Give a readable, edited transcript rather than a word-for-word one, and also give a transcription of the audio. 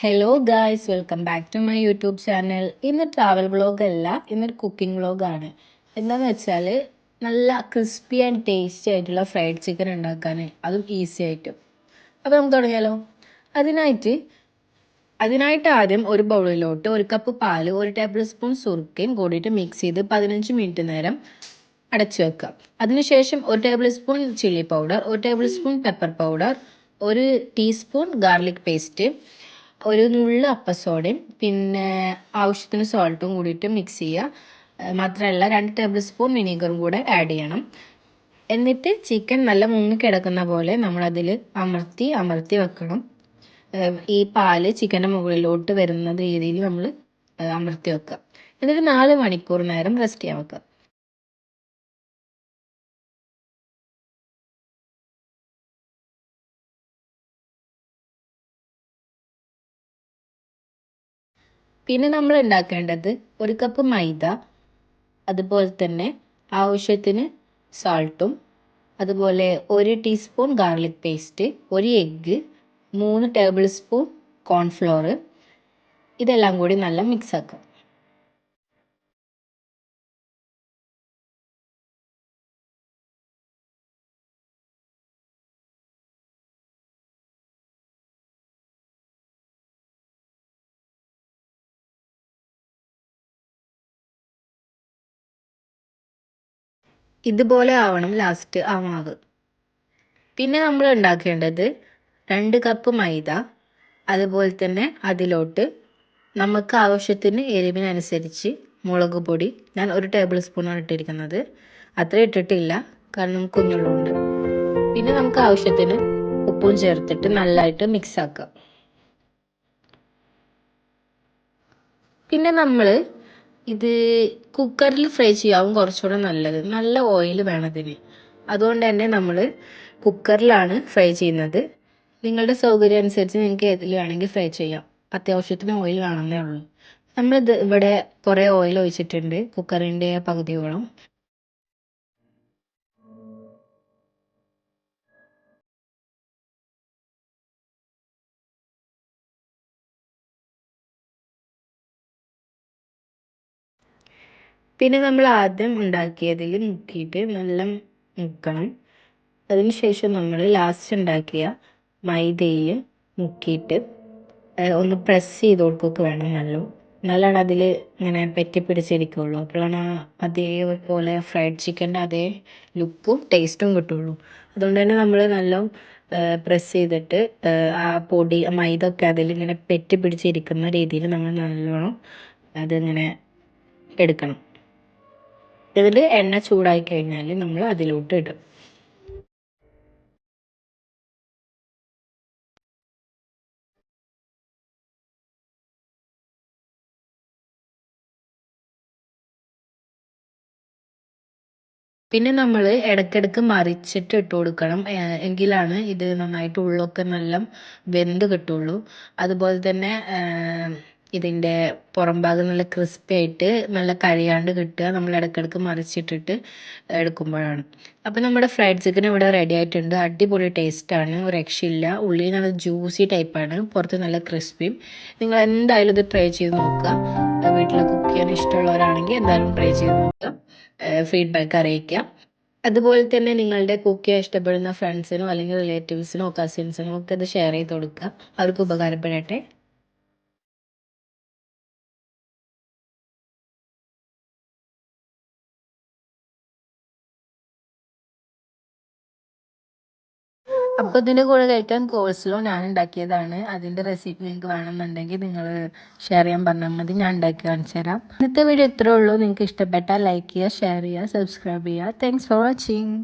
Hello guys, welcome back to my YouTube channel. ഇന്ന് travel vlog അല്ല, ഇന്നൊരു cooking വ്ളോഗാണ്. എന്താണെന്ന് വെച്ചാൽ നല്ല ക്രിസ്പി ആൻഡ് ടേസ്റ്റി ആയിട്ടുള്ള ഫ്രൈഡ് ചിക്കൻ ഉണ്ടാക്കാൻ, അതും ഈസി ആയിട്ടും. അപ്പോൾ നമുക്ക് തുടങ്ങിയാലോ. അതിനായിട്ട് അതിനായിട്ട് ആദ്യം ഒരു ബൗളിലോട്ട് 1 കപ്പ് പാൽ, 1 ടേബിൾ സ്പൂൺ സുർക്കയും കൂടിയിട്ട് മിക്സ് ചെയ്ത് 15 മിനിറ്റ് നേരം അടച്ചു വെക്കുക. അതിനുശേഷം 1 table spoon chilli powder, 1 table spoon pepper powder, 1 teaspoon garlic paste, ഒരു നുള്ള് അപ്പസോഡയും പിന്നെ ആവശ്യത്തിന് സോൾട്ടും കൂടിയിട്ട് മിക്സ് ചെയ്യുക. മാത്രമല്ല 2 ടേബിൾ സ്പൂൺ വിനീഗറും കൂടെ ആഡ് ചെയ്യണം. എന്നിട്ട് ചിക്കൻ നല്ല മുങ്ങിക്കിടക്കുന്ന പോലെ നമ്മളതിൽ അമർത്തി അമർത്തി വെക്കണം. ഈ പാല് ചിക്കൻ്റെ മുകളിലോട്ട് വരുന്ന രീതിയിൽ നമ്മൾ അമർത്തി വെക്കുക. എന്നിട്ട് 4 മണിക്കൂർ നേരം റെസ്റ്റ് ചെയ്യാൻ വെക്കുക. പിന്നെ നമ്മൾ ഉണ്ടാക്കേണ്ടത് 1 കപ്പ് മൈദ, അതുപോലെ തന്നെ ആവശ്യത്തിന് സാൾട്ടും, അതുപോലെ 1 teaspoon garlic paste, 1 egg, 3 table spoon cornflour, ഇതെല്ലാം കൂടി നല്ല മിക്സ് ആക്കുക. ഇതുപോലെ ആവണം ലാസ്റ്റ് ആ മാവ്. പിന്നെ നമ്മൾ ഉണ്ടാക്കേണ്ടത് 2 കപ്പ് മൈദ, അതുപോലെ തന്നെ അതിലോട്ട് നമുക്ക് ആവശ്യത്തിന് എരിവിനനുസരിച്ച് മുളക് പൊടി, ഞാൻ 1 ടേബിൾ സ്പൂണാണ് ഇട്ടിരിക്കുന്നത്, അത്ര ഇട്ടിട്ടില്ല കാരണം കുഞ്ഞുള്ളുണ്ട്. പിന്നെ നമുക്ക് ആവശ്യത്തിന് ഉപ്പും ചേർത്തിട്ട് നല്ലതായിട്ട് മിക്സ് ആക്കുക. പിന്നെ നമ്മൾ ഇത് കുക്കറിൽ ഫ്രൈ ചെയ്യാവും കുറച്ചുകൂടെ നല്ലത്. നല്ല ഓയിൽ വേണം ഇതിന്. അതുകൊണ്ട് തന്നെ നമ്മൾ കുക്കറിലാണ് ഫ്രൈ ചെയ്യുന്നത്. നിങ്ങളുടെ സൗകര്യം അനുസരിച്ച് നിങ്ങൾക്ക് ഏതിൽ വേണമെങ്കിൽ ഫ്രൈ ചെയ്യാം. അത്യാവശ്യത്തിന് ഓയിൽ വേണമെന്നേ ഉള്ളൂ. നമ്മളിത് ഇവിടെ കുറേ ഓയിൽ ഒഴിച്ചിട്ടുണ്ട്, കുക്കറിൻ്റെ പകുതിയോളം. പിന്നെ നമ്മൾ ആദ്യം ഉണ്ടാക്കിയതിൽ മുക്കിയിട്ട് നല്ല മുക്കണം. അതിനുശേഷം നമ്മൾ ലാസ്റ്റ് ഉണ്ടാക്കിയ മൈദയിൽ മുക്കിയിട്ട് ഒന്ന് പ്രസ് ചെയ്ത് കൊടുക്കുകയൊക്കെ വേണം. നല്ലോണം അതിൽ ഇങ്ങനെ പറ്റി പിടിച്ചിരിക്കുള്ളൂ. അപ്പോഴാണ് അതേപോലെ ഫ്രൈഡ് ചിക്കൻ്റെ അതേ ലുക്കും ടേസ്റ്റും കിട്ടുള്ളൂ. അതുകൊണ്ട് തന്നെ നമ്മൾ നല്ല പ്രസ് ചെയ്തിട്ട് ആ പൊടി മൈദ ഒക്കെ അതിലിങ്ങനെ പെറ്റി പിടിച്ചിരിക്കുന്ന രീതിയിൽ നമ്മൾ നല്ലോണം അതിങ്ങനെ എടുക്കണം. ഇതിൽ എണ്ണ ചൂടായി കഴിഞ്ഞാൽ നമ്മൾ അതിലോട്ട് ഇടും. പിന്നെ നമ്മൾ ഇടയ്ക്കിടയ്ക്ക് മറിച്ചിട്ട് ഇട്ട് കൊടുക്കണം. എങ്കിലാണ് ഇത് നന്നായിട്ട് ഉള്ളൊക്കെ നല്ല വെന്ത് കിട്ടുള്ളൂ. അതുപോലെ തന്നെ ഇതിൻ്റെ പുറം ഭാഗം നല്ല ക്രിസ്പി ആയിട്ട് നല്ല കരിയാണ്ട് കിട്ടുക നമ്മൾ ഇടയ്ക്കിടയ്ക്ക് മറിച്ചിട്ടിട്ട് എടുക്കുമ്പോഴാണ്. അപ്പോൾ നമ്മുടെ ഫ്രൈഡ് ചിക്കൻ ഇവിടെ റെഡി ആയിട്ടുണ്ട്. അടിപൊളി ടേസ്റ്റാണ്, ഒരു രക്ഷയില്ല. ഉള്ളിൽ നല്ല ജ്യൂസി ടൈപ്പാണ്, പുറത്ത് നല്ല ക്രിസ്പിയും. നിങ്ങൾ എന്തായാലും ഇത് ട്രൈ ചെയ്ത് നോക്കുക. വീട്ടിൽ കുക്ക് ചെയ്യാൻ ഇഷ്ടമുള്ളവരാണെങ്കിൽ എന്തായാലും ട്രൈ ചെയ്ത് നോക്കുക. ഫീഡ്ബാക്ക് അറിയിക്കുക. അതുപോലെ തന്നെ നിങ്ങളുടെ കുക്ക് ചെയ്യാൻ ഇഷ്ടപ്പെടുന്ന ഫ്രണ്ട്സിനോ അല്ലെങ്കിൽ റിലേറ്റീവ്സിനോ കസിൻസിനോ ഒക്കെ ഇത് ഷെയർ ചെയ്ത് കൊടുക്കുക. അവർക്ക് ഉപകാരപ്പെടട്ടെ. അപ്പോൾ ഇതിൻ്റെ കൂടെ കഴിക്കാൻ കോഴ്സിലോ ഞാൻ ഉണ്ടാക്കിയതാണ്. അതിൻ്റെ റെസിപ്പി നിങ്ങൾക്ക് വേണമെന്നുണ്ടെങ്കിൽ നിങ്ങൾ ഷെയർ ചെയ്യാൻ പറഞ്ഞാൽ മതി, ഞാൻ ഉണ്ടാക്കി കാണിച്ചു തരാം. ഇന്നത്തെ വീഡിയോ ഇത്രേ ഉള്ളൂ. നിങ്ങൾക്ക് ഇഷ്ടപ്പെട്ടാൽ ലൈക്ക് ചെയ്യുക, ഷെയർ ചെയ്യുക, സബ്സ്ക്രൈബ് ചെയ്യുക. Thanks for watching.